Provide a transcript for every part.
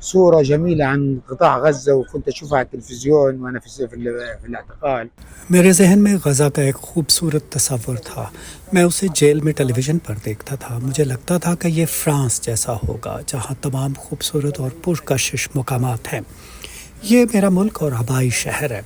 صورة جميلة عن قطاع غزة وكنت أشوفها على التلفزيون وأنا في الاعتقال. میرے ذہن میں غزہ کا ایک خوبصورت تصور تھا۔ میں اسے جیل میں ٹیلی ویژن پر دیکھتا تھا۔ مجھے لگتا تھا کہ یہ فرانس جیسا ہوگا جہاں تمام خوبصورت اور پرکشش مقامات ہیں۔ یہ میرا ملک اور آبائی شہر ہے۔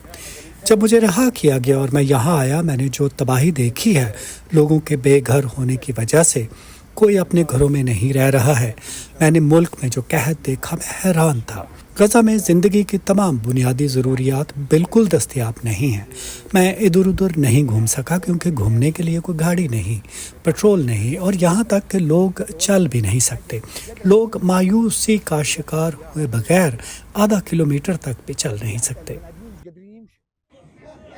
جب مجھے رہا کیا گیا اور میں یہاں آیا، میں نے جو تباہی دیکھی ہے، لوگوں کے بے گھر ہونے کی وجہ سے کوئی اپنے گھروں میں نہیں رہ رہا ہے۔ میں نے ملک میں جو قحط دیکھا، میں حیران تھا۔ غزہ میں زندگی کی تمام بنیادی ضروریات بالکل دستیاب نہیں ہیں۔ میں ادھر ادھر نہیں گھوم سکا کیونکہ گھومنے کے لیے کوئی گاڑی نہیں، پیٹرول نہیں، اور یہاں تک کہ لوگ چل بھی نہیں سکتے۔ لوگ مایوسی کا شکار ہوئے بغیر آدھا کلومیٹر تک بھی چل نہیں سکتے۔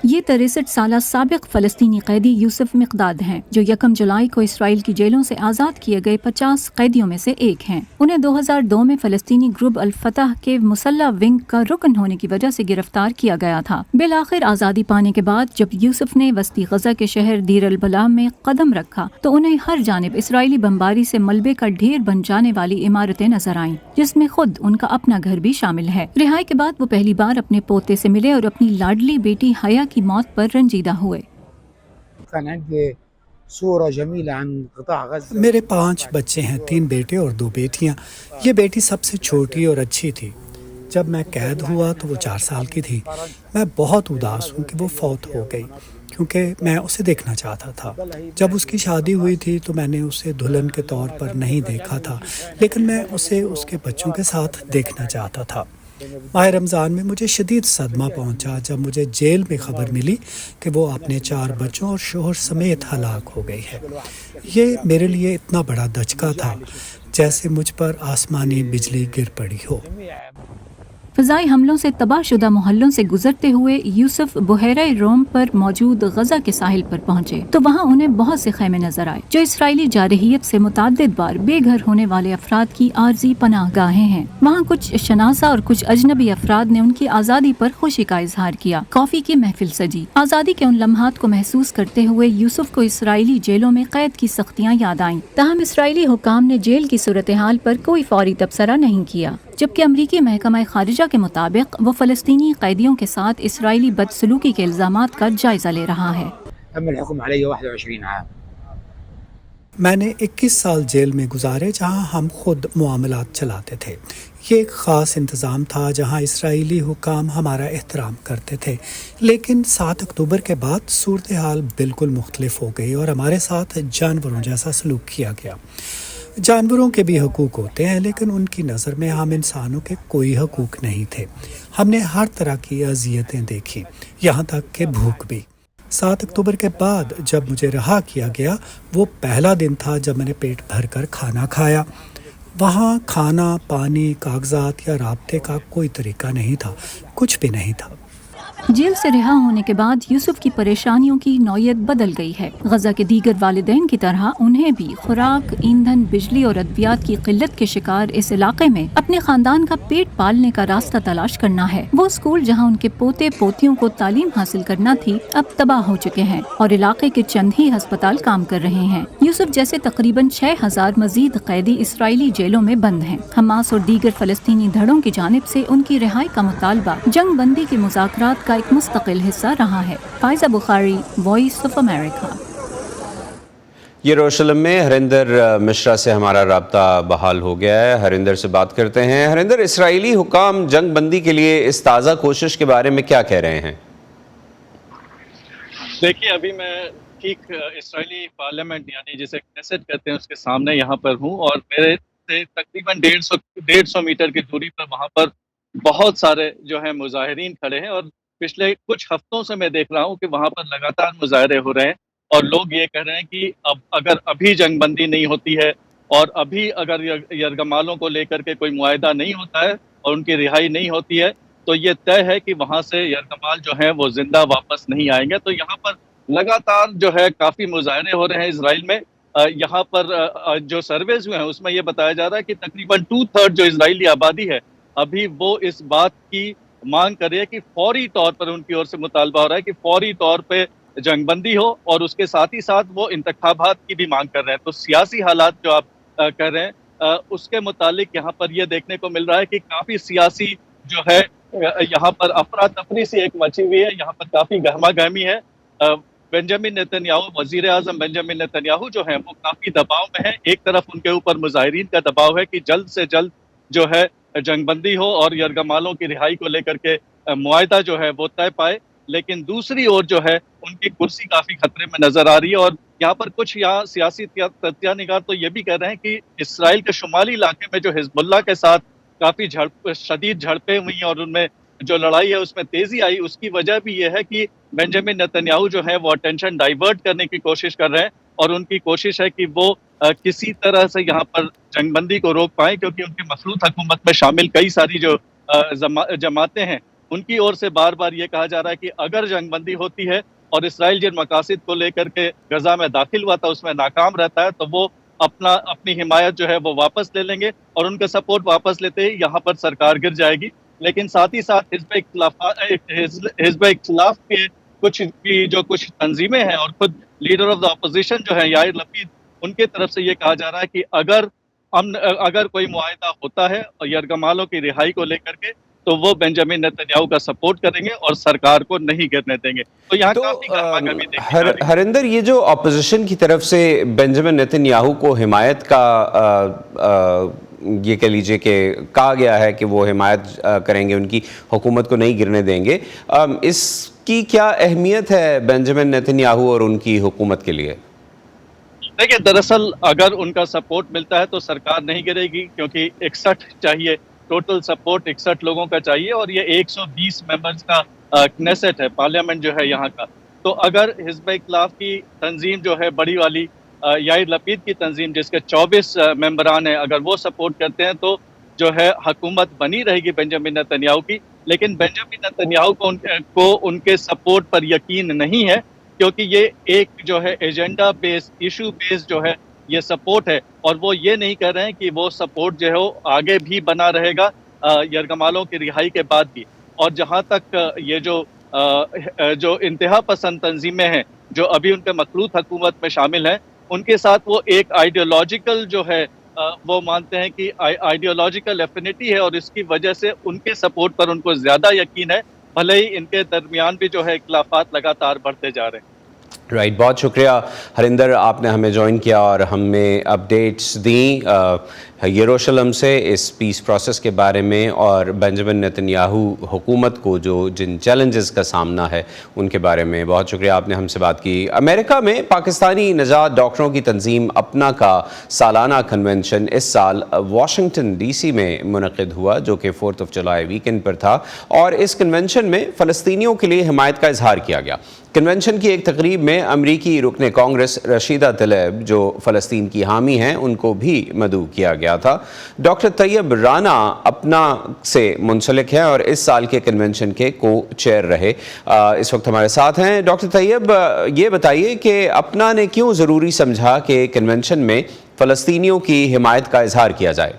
یہ 63 سالہ سابق فلسطینی قیدی یوسف مقداد ہیں جو 1 جولائی کو اسرائیل کی جیلوں سے آزاد کیے گئے 50 قیدیوں میں سے ایک ہیں۔ انہیں 2002 میں فلسطینی گروپ الفتح کے مسلح ونگ کا رکن ہونے کی وجہ سے گرفتار کیا گیا تھا۔ بالآخر آزادی پانے کے بعد جب یوسف نے وسطی غزہ کے شہر دیر البلح میں قدم رکھا تو انہیں ہر جانب اسرائیلی بمباری سے ملبے کا ڈھیر بن جانے والی عمارتیں نظر آئیں، جس میں خود ان کا اپنا گھر بھی شامل ہے۔ رہائی کے بعد وہ پہلی بار اپنے پوتے سے ملے اور اپنی لاڈلی بیٹی حیا کی موت پر رنجیدہ ہوئے۔ میرے 5 بچے ہیں، 3 بیٹے اور 2 بیٹیاں۔ یہ بیٹی سب سے چھوٹی اور اچھی تھی۔ جب میں قید ہوا تو وہ 4 سال کی تھی۔ میں بہت اداس ہوں کہ وہ فوت ہو گئی کیونکہ میں اسے دیکھنا چاہتا تھا۔ جب اس کی شادی ہوئی تھی تو میں نے اسے دلہن کے طور پر نہیں دیکھا تھا، لیکن میں اسے اس کے بچوں کے ساتھ دیکھنا چاہتا تھا۔ ماہ رمضان میں مجھے شدید صدمہ پہنچا جب مجھے جیل میں خبر ملی کہ وہ اپنے 4 بچوں اور شوہر سمیت ہلاک ہو گئی ہے۔ یہ میرے لیے اتنا بڑا دھچکا تھا جیسے مجھ پر آسمانی بجلی گر پڑی ہو۔ فضائی حملوں سے تباہ شدہ محلوں سے گزرتے ہوئے یوسف بحیرہ روم پر موجود غزہ کے ساحل پر پہنچے تو وہاں انہیں بہت سے خیمے نظر آئے جو اسرائیلی جارحیت سے متعدد بار بے گھر ہونے والے افراد کی عارضی پناہ گاہیں ہیں۔ وہاں کچھ شناسہ اور کچھ اجنبی افراد نے ان کی آزادی پر خوشی کا اظہار کیا۔ کافی کی محفل سجی۔ آزادی کے ان لمحات کو محسوس کرتے ہوئے یوسف کو اسرائیلی جیلوں میں قید کی سختیاں یاد آئیں۔ تاہم اسرائیلی حکام نے جیل کی صورتحال پر کوئی فوری تبصرہ نہیں کیا، جبکہ امریکی محکمہ خارجہ کے مطابق وہ فلسطینی قیدیوں کے ساتھ اسرائیلی بدسلوکی کے الزامات کا جائزہ لے رہا ہے۔ تم الحكم علي 21 عام۔ میں نے 21 سال جیل میں گزارے جہاں ہم خود معاملات چلاتے تھے۔ یہ ایک خاص انتظام تھا جہاں اسرائیلی حکام ہمارا احترام کرتے تھے، لیکن 7 اکتوبر کے بعد صورتحال بالکل مختلف ہو گئی اور ہمارے ساتھ جانوروں جیسا سلوک کیا گیا۔ جانوروں کے بھی حقوق ہوتے ہیں، لیکن ان کی نظر میں ہم انسانوں کے کوئی حقوق نہیں تھے۔ ہم نے ہر طرح کی اذیتیں دیکھی، یہاں تک کہ بھوک بھی۔ 7 اکتوبر کے بعد جب مجھے رہا کیا گیا، وہ پہلا دن تھا جب میں نے پیٹ بھر کر کھانا کھایا۔ وہاں کھانا، پانی، کاغذات یا رابطے کا کوئی طریقہ نہیں تھا، کچھ بھی نہیں تھا۔ جیل سے رہا ہونے کے بعد یوسف کی پریشانیوں کی نوعیت بدل گئی ہے۔ غزہ کے دیگر والدین کی طرح انہیں بھی خوراک، ایندھن، بجلی اور ادویات کی قلت کے شکار اس علاقے میں اپنے خاندان کا پیٹ پالنے کا راستہ تلاش کرنا ہے۔ وہ اسکول جہاں ان کے پوتے پوتیوں کو تعلیم حاصل کرنا تھی اب تباہ ہو چکے ہیں اور علاقے کے چند ہی ہسپتال کام کر رہے ہیں۔ یوسف جیسے تقریباً 6000 مزید قیدی اسرائیلی جیلوں میں بند ہیں۔ حماس اور دیگر فلسطینی دھڑوں کی جانب سے ان کی رہائی کا مطالبہ جنگ بندی کے مذاکرات کا ایک مستقل حصہ رہا ہے۔ فائزہ بخاری، وائس آف امریکہ۔ یروشلم میں ہریندر مشرا سے ہمارا رابطہ بحال ہو گیا ہے۔ ہریندر سے بات کرتے ہیں۔ ہریندر، اسرائیلی حکام جنگ بندی کے لیے اس تازہ کوشش کے بارے میں کیا کہہ رہے ہیں؟ دیکھیے، ابھی میں ٹھیک اسرائیلی پارلیمنٹ یعنی جسے کیسٹ کہتے ہیں اس کے سامنے یہاں پر ہوں، اور میرے سے تقریباً 150 میٹر کی دوری پر وہاں پر بہت سارے جو ہیں مظاہرین کھڑے ہیں، اور پچھلے کچھ ہفتوں سے میں دیکھ رہا ہوں کہ وہاں پر لگاتار مظاہرے ہو رہے ہیں، اور لوگ یہ کہہ رہے ہیں کہ اگر ابھی جنگ بندی نہیں ہوتی ہے اور ابھی اگر یرغمالوں کو لے کر کے کوئی معاہدہ نہیں ہوتا ہے اور ان کی رہائی نہیں ہوتی ہے تو یہ طے ہے کہ وہاں سے یرغمال جو ہیں وہ زندہ واپس نہیں آئیں گے۔ تو یہاں پر لگاتار جو ہے کافی مظاہرے ہو رہے ہیں اسرائیل میں۔ یہاں پر جو سرویز ہوئے ہیں اس میں یہ بتایا جا رہا ہے کہ تقریباً 2/3 جو اسرائیلی آبادی ہے ابھی وہ اس بات کی مانگ کر رہی ہے کہ فوری طور پر ان کی اور سے مطالبہ ہو رہا ہے کہ فوری طور پہ جنگ بندی ہو، اور اس کے ساتھ ہی ساتھ وہ انتخابات کی بھی مانگ کر رہے ہیں۔ تو سیاسی حالات جو آپ کر رہے ہیں اس کے متعلق یہاں پر یہ دیکھنے کو مل رہا ہے کہ کافی سیاسی جو ہے یہاں پر افراتفری سی ایک مچی ہوئی ہے، یہاں پر کافی گہما گہمی ہے۔ بنجامن نتنیاہو، وزیر اعظم بنجامن نتنیاہو جو ہیں وہ کافی دباؤ میں ہیں۔ ایک طرف ان کے اوپر مظاہرین کا دباؤ ہے کہ جلد سے جلد جو ہے جنگ بندی ہو اور یرغمالوں کی رہائی کو لے کر کے معاہدہ جو ہے وہ طے پائے، لیکن دوسری اور جو ہے ان کی کرسی کافی خطرے میں نظر آ رہی ہے۔ اور یہاں پر کچھ سیاسی تجزیہ نگار تو یہ بھی کہہ رہے ہیں کہ اسرائیل کے شمالی علاقے میں جو حزب اللہ کے ساتھ کافی شدید جھڑپیں ہوئی ہیں اور ان میں جو لڑائی ہے اس میں تیزی آئی، اس کی وجہ بھی یہ ہے کہ بنجامن نتنیاہو جو ہے وہ اٹینشن ڈائیورٹ کرنے کی کوشش کر رہے ہیں، اور ان کی کوشش ہے کہ وہ کسی طرح سے یہاں پر جنگ بندی کو روک پائیں، کیونکہ ان کی مخلوط حکومت میں شامل کئی ساری جو جماعتیں ہیں ان کی اور سے بار بار یہ کہا جا رہا ہے کہ اگر جنگ بندی ہوتی ہے اور اسرائیل جن مقاصد کو لے کر کے غزہ میں داخل ہوا تھا اس میں ناکام رہتا ہے تو وہ اپنی حمایت جو ہے وہ واپس لے لیں گے، اور ان کا سپورٹ واپس لیتے ہی یہاں پر سرکار گر جائے گی۔ لیکن ساتھ ہی ساتھ حزب اختلاف کے کچھ تنظیمیں ہیں اور خود لیڈر آف دا اپوزیشن جو ہے یائر لپید، ان کی طرف سے یہ کہا جا رہا ہے کہ اگر کوئی معاہدہ ہوتا ہے اور یرغمالوں کی رہائی کو لے کر کے تو وہ بنجامن نتنیاہو کا سپورٹ کریں گے اور سرکار کو نہیں گرنے دیں گے۔ تو یہاں کافی گرما گرمی دیکھی جا رہی ہے۔ ہریندر، یہ جو اپوزیشن کی طرف سے بنجامن نتنیاہو کو حمایت کا یہ کہہ لیجئے کہ کہا گیا ہے کہ وہ حمایت کریں گے، ان کی حکومت کو نہیں گرنے دیں گے، اس کی کیا اہمیت ہے بنجامن نتنیاہو اور ان کی حکومت کے لیے؟ دیکھیں، دراصل اگر ان کا سپورٹ ملتا ہے تو سرکار نہیں گرے گی، کیونکہ 61 چاہیے، ٹوٹل سپورٹ 61 لوگوں کا چاہیے، اور یہ 120 ممبرز کا کنیسٹ ہے، پارلیمنٹ جو ہے یہاں کا۔ تو اگر حزب اختلاف کی تنظیم جو ہے بڑی والی یائر لپید کی تنظیم جس کے 24 ممبران ہیں، اگر وہ سپورٹ کرتے ہیں تو جو ہے حکومت بنی رہے گی بنجامن نتنیاہو کی، لیکن بنجامن نتنیاہو کو ان کے سپورٹ پر یقین نہیں ہے، کیونکہ یہ ایک جو ہے ایجنڈا بیس ایشو بیس جو ہے یہ سپورٹ ہے، اور وہ یہ نہیں کر رہے ہیں کہ وہ سپورٹ جو ہے وہ آگے بھی بنا رہے گا یرغمالوں کی رہائی کے بعد بھی۔ اور جہاں تک یہ جو انتہا پسند تنظیمیں ہیں جو ابھی ان کے مخلوط حکومت میں شامل ہیں، ان کے ساتھ وہ ایک آئیڈیولوجیکل جو ہے وہ مانتے ہیں کہ آئیڈیولوجیکل ایفینٹی ہے، اور اس کی وجہ سے ان کے سپورٹ پر ان کو زیادہ یقین ہے، بھلے ہی ان کے درمیان بھی جو ہے اختلافات لگاتار بڑھتے جا رہے ہیں۔ رائٹ، بہت شکریہ ہریندر، آپ نے ہمیں جوائن کیا اور ہمیں اپڈیٹس دیں یروشلم سے اس پیس پروسیس کے بارے میں، اور بنجامن نتنیاہو حکومت کو جو جن چیلنجز کا سامنا ہے ان کے بارے میں۔ بہت شکریہ، آپ نے ہم سے بات کی۔ امریکہ میں پاکستانی نژاد ڈاکٹروں کی تنظیم اپنا کا سالانہ کنونشن اس سال واشنگٹن ڈی سی میں منعقد ہوا، جو کہ 4 جولائی ویکینڈ پر تھا، اور اس کنونشن میں فلسطینیوں کے لیے حمایت کا اظہار کیا گیا۔ کنونشن کی ایک تقریب میں امریکی رکن کانگریس رشیدہ طلیب، جو فلسطین کی حامی ہیں، ان کو بھی مدعو کیا گیا تھا۔ ڈاکٹر طیب رانا اپنا سے منسلک ہیں اور اس سال کے کنونشن کے کو چیئر رہے۔ اس وقت ہمارے ساتھ ہیں ڈاکٹر طیب۔ یہ بتائیے کہ اپنا نے کیوں ضروری سمجھا کہ کنونشن میں فلسطینیوں کی حمایت کا اظہار کیا جائے؟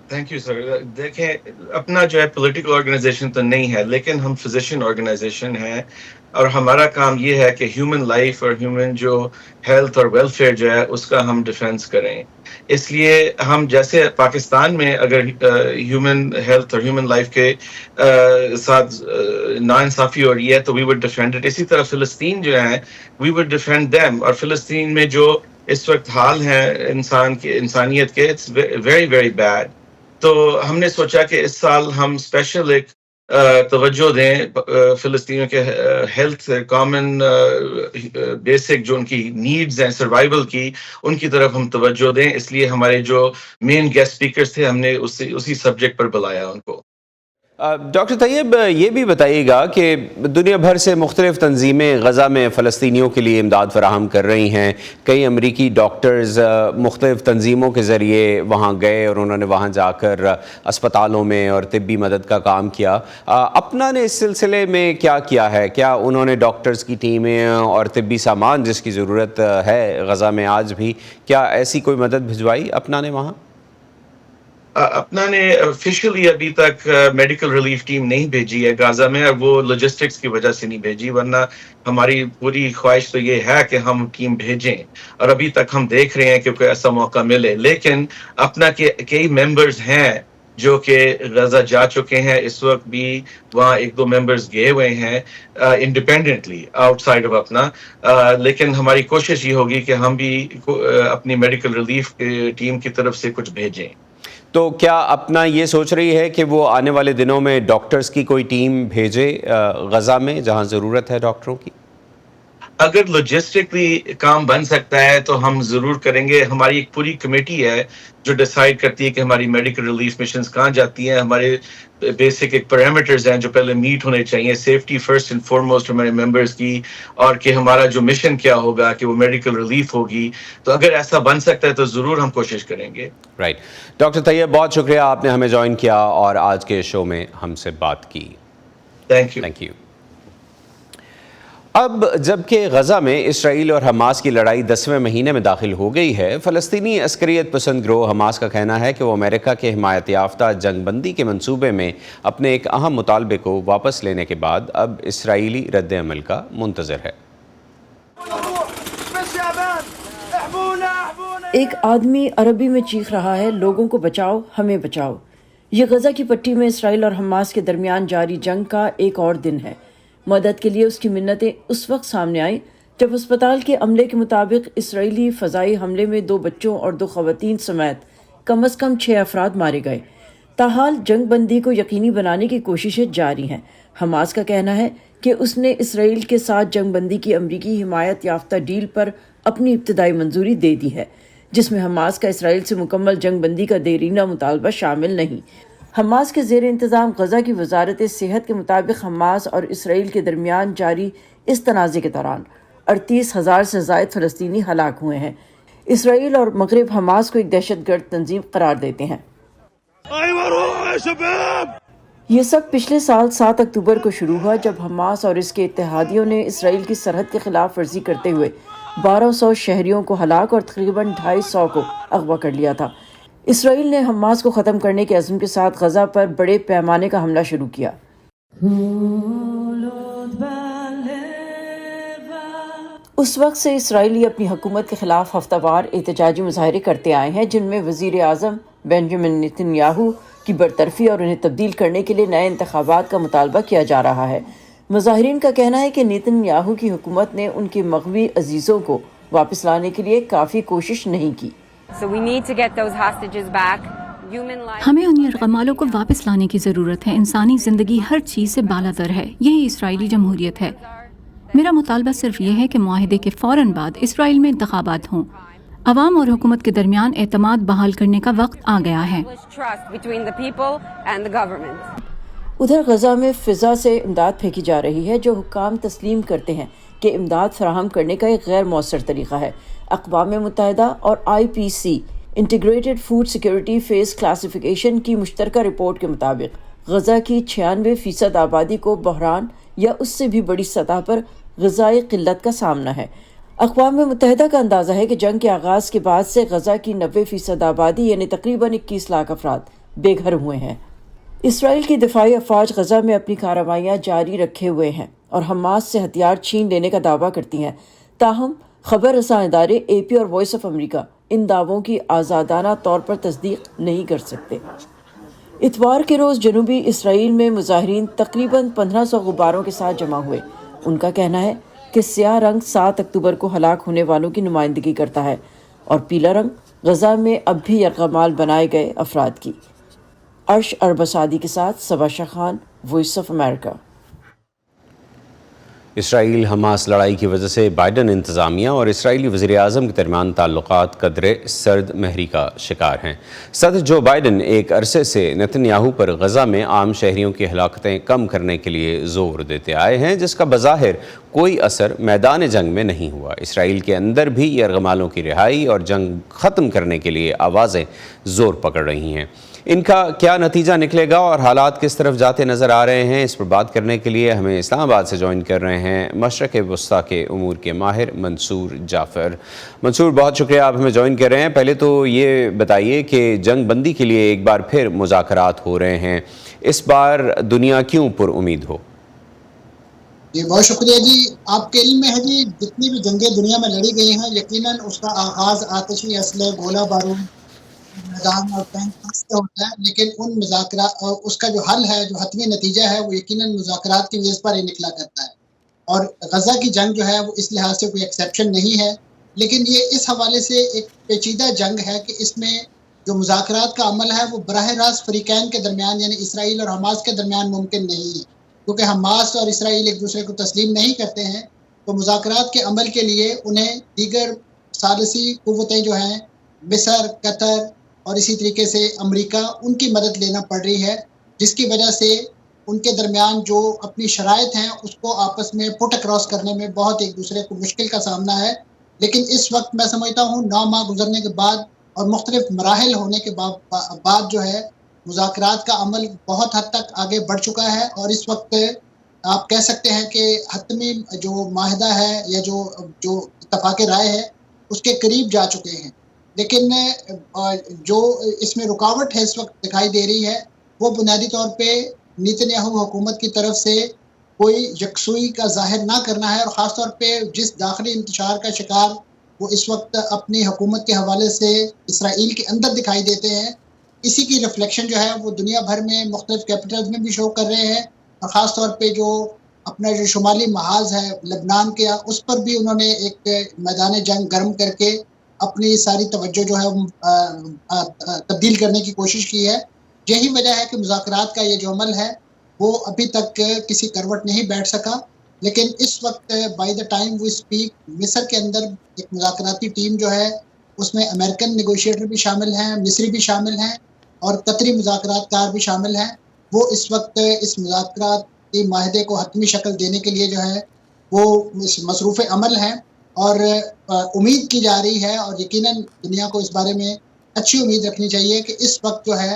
Thank you sir. دیکھیں، اپنا جو ہے پولیٹیکل آرگنائزیشن تو نہیں ہے، لیکن ہم فزیشین آرگنائزیشن ہیں، اور ہمارا کام یہ ہے کہ ہیومن لائف اور ہیومن جو ہیلتھ اور ویلفیئر جو ہے اس کا ہم ڈیفینس کریں۔ اس لیے ہم جیسے پاکستان میں اگر ہیومن ہیلتھ اور ہیومن لائف کے ساتھ ناانصافی ہو رہی ہے تو وی وڈ ڈیفینڈ اٹ، اسی طرح فلسطین جو ہے وی وڈ ڈیفینڈ دیم۔ اور فلسطین میں جو اس وقت حال ہیں انسانیت کے، اٹس ویری ویری بیڈ۔ تو ہم نے سوچا کہ اس سال ہم اسپیشل ایک توجہ دیں فلسطینیوں کے ہیلتھ، کامن بیسک جو ان کی نیڈز ہیں سروائیول کی، ان کی طرف ہم توجہ دیں۔ اس لیے ہمارے جو مین گیسٹ اسپیکرز تھے ہم نے اسی سبجیکٹ پر بلایا ان کو۔ ڈاکٹر طیب، یہ بھی بتائیے گا کہ دنیا بھر سے مختلف تنظیمیں غزہ میں فلسطینیوں کے لیے امداد فراہم کر رہی ہیں۔ کئی امریکی ڈاکٹرز مختلف تنظیموں کے ذریعے وہاں گئے اور انہوں نے وہاں جا کر اسپتالوں میں اور طبی مدد کا کام کیا۔ اپنا نے اس سلسلے میں کیا کیا ہے؟ کیا انہوں نے ڈاکٹرز کی ٹیمیں اور طبی سامان جس کی ضرورت ہے غزہ میں آج بھی، کیا ایسی کوئی مدد بھجوائی اپنا نے وہاں؟ اپنا نے آفیشلی ابھی تک میڈیکل ریلیف ٹیم نہیں بھیجی ہے غازہ میں، اور وہ لاجسٹکس کی وجہ سے نہیں بھیجی، ورنہ ہماری پوری خواہش تو یہ ہے کہ ہم ٹیم بھیجیں، اور ابھی تک ہم دیکھ رہے ہیں کہ کوئی ایسا موقع ملے۔ لیکن اپنا کے کئی ممبرز ہیں جو کہ غزہ جا چکے ہیں، اس وقت بھی وہاں 1-2 ممبرز گئے ہوئے ہیں انڈیپینڈنٹلی آؤٹ سائڈ آف اپنا۔ لیکن ہماری کوشش یہ ہوگی کہ ہم بھی اپنی میڈیکل ریلیف ٹیم کی طرف سے کچھ بھیجیں۔ تو کیا اپنا یہ سوچ رہی ہے کہ وہ آنے والے دنوں میں ڈاکٹرز کی کوئی ٹیم بھیجے غزہ میں جہاں ضرورت ہے ڈاکٹروں کی؟ اگر لاجسٹکلی کام بن سکتا ہے تو ہم ضرور کریں گے۔ ہماری ایک پوری کمیٹی ہے جو ڈیسائیڈ کرتی ہے کہ ہماری میڈیکل ریلیف مشنز کہاں جاتی ہیں۔ ہمارے بیسک ایک پیرامیٹرز ہیں جو پہلے میٹ ہونے چاہیے، سیفٹی فرسٹ اینڈ فارموسٹ ہمارے ممبرز کی، اور کہ ہمارا جو مشن کیا ہوگا کہ وہ میڈیکل ریلیف ہوگی۔ تو اگر ایسا بن سکتا ہے تو ضرور ہم کوشش کریں گے۔ رائٹ، ڈاکٹر طیب بہت شکریہ، آپ نے ہمیں جوائن کیا اور آج کے شو میں ہم سے بات کی۔ Thank you. اب جبکہ غزہ میں اسرائیل اور حماس کی لڑائی 10ویں مہینے میں داخل ہو گئی ہے، فلسطینی عسکریت پسند گروہ حماس کا کہنا ہے کہ وہ امریکہ کے حمایت یافتہ جنگ بندی کے منصوبے میں اپنے ایک اہم مطالبے کو واپس لینے کے بعد اب اسرائیلی رد عمل کا منتظر ہے۔ ایک آدمی عربی میں چیخ رہا ہے، لوگوں کو بچاؤ، ہمیں بچاؤ۔ یہ غزہ کی پٹی میں اسرائیل اور حماس کے درمیان جاری جنگ کا ایک اور دن ہے۔ مدد کے لیے اس کی منتیں اس وقت سامنے آئیں جب اسپتال کے عملے کے مطابق اسرائیلی فضائی حملے میں 2 بچوں اور 2 خواتین سمیت کم از کم 6 افراد مارے گئے۔ تاحال جنگ بندی کو یقینی بنانے کی کوششیں جاری ہیں۔ حماس کا کہنا ہے کہ اس نے اسرائیل کے ساتھ جنگ بندی کی امریکی حمایت یافتہ ڈیل پر اپنی ابتدائی منظوری دے دی ہے، جس میں حماس کا اسرائیل سے مکمل جنگ بندی کا دیرینہ مطالبہ شامل نہیں۔ حماس کے زیر انتظام غزہ کی وزارت صحت کے مطابق حماس اور اسرائیل کے درمیان جاری اس تنازع کے دوران 38,000 سے زائد فلسطینی ہلاک ہوئے ہیں۔ اسرائیل اور مغرب حماس کو ایک دہشت گرد تنظیم قرار دیتے ہیں۔ یہ سب پچھلے سال 7 اکتوبر کو شروع ہوا جب حماس اور اس کے اتحادیوں نے اسرائیل کی سرحد کے خلاف ورزی کرتے ہوئے 1200 شہریوں کو ہلاک اور تقریباً 250 کو اغوا کر لیا تھا۔ اسرائیل نے حماس کو ختم کرنے کے عزم کے ساتھ غزہ پر بڑے پیمانے کا حملہ شروع کیا۔ اس وقت سے اسرائیلی اپنی حکومت کے خلاف ہفتہ وار احتجاجی مظاہرے کرتے آئے ہیں، جن میں وزیر اعظم بنجامن نیتن یاہو کی برطرفی اور انہیں تبدیل کرنے کے لیے نئے انتخابات کا مطالبہ کیا جا رہا ہے۔ مظاہرین کا کہنا ہے کہ نیتن یاہو کی حکومت نے ان کے مغوی عزیزوں کو واپس لانے کے لیے کافی کوشش نہیں کی۔ ہمیں ان یرغمالوں کو واپس لانے کی ضرورت ہے۔ انسانی زندگی ہر چیز سے بالاتر ہے۔ یہی اسرائیلی جمہوریت ہے۔ میرا مطالبہ صرف یہ ہے کہ معاہدے کے فوراً بعد اسرائیل میں انتخابات ہوں۔ عوام اور حکومت کے درمیان اعتماد بحال کرنے کا وقت آ گیا ہے۔ ادھر غزہ میں فضا سے امداد پھینکی جا رہی ہے، جو حکام تسلیم کرتے ہیں کہ امداد فراہم کرنے کا ایک غیر مؤثر طریقہ ہے۔ اقوام متحدہ اور IPC integrated food security phase classification کی مشترکہ رپورٹ کے مطابق غزہ کی 96% آبادی کو بحران یا اس سے بھی بڑی سطح پر غذائی قلت کا سامنا ہے۔ اقوام متحدہ کا اندازہ ہے کہ جنگ کے آغاز کے بعد سے غزہ کی 90% آبادی یعنی تقریباً 21 لاکھ افراد بے گھر ہوئے ہیں۔ اسرائیل کی دفاعی افواج غزہ میں اپنی کارروائیاں جاری رکھے ہوئے ہیں اور حماس سے ہتھیار چھین لینے کا دعویٰ کرتی ہیں، تاہم خبر رساں ادارے AP اور وائس آف امریکہ ان دعووں کی آزادانہ طور پر تصدیق نہیں کر سکتے۔ اتوار کے روز جنوبی اسرائیل میں مظاہرین تقریباً 1500 غباروں کے ساتھ جمع ہوئے۔ ان کا کہنا ہے کہ سیاہ رنگ 7 اکتوبر کو ہلاک ہونے والوں کی نمائندگی کرتا ہے اور پیلا رنگ غزہ میں اب بھی یرغمال بنائے گئے افراد کی۔ عرش اربسادی کے ساتھ Saba Shah Khan, voice of America. Israel Hamas لڑائی کی وجہ سے بائیڈن انتظامیہ اور اسرائیلی وزیر اعظم کے درمیان تعلقات قدرے سرد مہری کا شکار ہیں۔ صدر جو بائیڈن ایک عرصے سے نیتن یاہو پر غزہ میں عام شہریوں کی ہلاکتیں کم کرنے کے لیے زور دیتے آئے ہیں، جس کا بظاہر کوئی اثر میدان جنگ میں نہیں ہوا۔ اسرائیل کے اندر بھی یرغمالوں کی رہائی اور جنگ ختم کرنے کے لیے آوازیں زور پکڑ رہی ہیں۔ ان کا کیا نتیجہ نکلے گا اور حالات کس طرف جاتے نظر آ رہے ہیں، اس پر بات کرنے کے لیے ہمیں اسلام آباد سے جوائن کر رہے ہیں مشرق وسطیٰ کے امور کے ماہر منصور جعفر۔ منصور، بہت شکریہ، آپ ہمیں جوائن کر رہے ہیں۔ پہلے تو یہ بتائیے کہ جنگ بندی کے لیے ایک بار پھر مذاکرات ہو رہے ہیں، اس بار دنیا کیوں پر امید ہو؟ جی بہت شکریہ جی۔ آپ کے علم میں ہے جی، جتنی بھی جنگیں دنیا میں لڑی گئی ہیں یقیناً اس کا آغاز آتشی اسلحے، گولہ بارود، میدان اور ٹینک سے ہوتا ہے، لیکن ان مذاکرات اور اس کا جو حل ہے، جو حتمی نتیجہ ہے، وہ یقیناً مذاکرات کی بیس پر ہی نکلا کرتا ہے۔ اور غزہ کی جنگ جو ہے وہ اس لحاظ سے کوئی ایکسیپشن نہیں ہے، لیکن یہ اس حوالے سے ایک پیچیدہ جنگ ہے کہ اس میں جو مذاکرات کا عمل ہے وہ براہ راست فریقین کے درمیان یعنی اسرائیل اور حماس کے درمیان ممکن نہیں ہے، کیونکہ حماس اور اسرائیل ایک دوسرے کو تسلیم نہیں کرتے ہیں۔ تو مذاکرات کے عمل کے لیے انہیں دیگر ثالثی قوتیں جو ہیں مصر، قطر اور اسی طریقے سے امریکہ، ان کی مدد لینا پڑ رہی ہے، جس کی وجہ سے ان کے درمیان جو اپنی شرائط ہیں اس کو آپس میں پٹ اکراس کرنے میں بہت ایک دوسرے کو مشکل کا سامنا ہے۔ لیکن اس وقت میں سمجھتا ہوں 9 ماہ گزرنے کے بعد اور مختلف مراحل ہونے کے بعد جو ہے مذاکرات کا عمل بہت حد تک آگے بڑھ چکا ہے، اور اس وقت آپ کہہ سکتے ہیں کہ حتمی جو معاہدہ ہے یا جو اتفاق رائے ہے اس کے قریب جا چکے ہیں۔ لیکن جو اس میں رکاوٹ ہے اس وقت دکھائی دے رہی ہے وہ بنیادی طور پہ نیتن یاہو حکومت کی طرف سے کوئی یکسوئی کا ظاہر نہ کرنا ہے، اور خاص طور پہ جس داخلی انتشار کا شکار وہ اس وقت اپنی حکومت کے حوالے سے اسرائیل کے اندر دکھائی دیتے ہیں، اسی کی ریفلیکشن جو ہے وہ دنیا بھر میں مختلف کیپٹلز میں بھی شو کر رہے ہیں، اور خاص طور پہ جو اپنا جو شمالی محاذ ہے لبنان کے، اس پر بھی انہوں نے ایک میدان جنگ گرم کر کے اپنی ساری توجہ جو ہے تبدیل کرنے کی کوشش کی ہے۔ یہی وجہ ہے کہ مذاکرات کا یہ جو عمل ہے وہ ابھی تک کسی کروٹ نہیں بیٹھ سکا، لیکن اس وقت by the time we speak مصر کے اندر ایک مذاکراتی ٹیم جو ہے اس میں امریکن نیگوشیٹر بھی شامل ہیں، مصری بھی شامل ہیں اور قطری مذاکرات کار بھی شامل ہیں۔ وہ اس وقت اس مذاکراتی معاہدے کو حتمی شکل دینے کے لیے جو ہے وہ مصروف عمل ہیں، اور امید کی جا رہی ہے اور یقیناً دنیا کو اس بارے میں اچھی امید رکھنی چاہیے کہ اس وقت جو ہے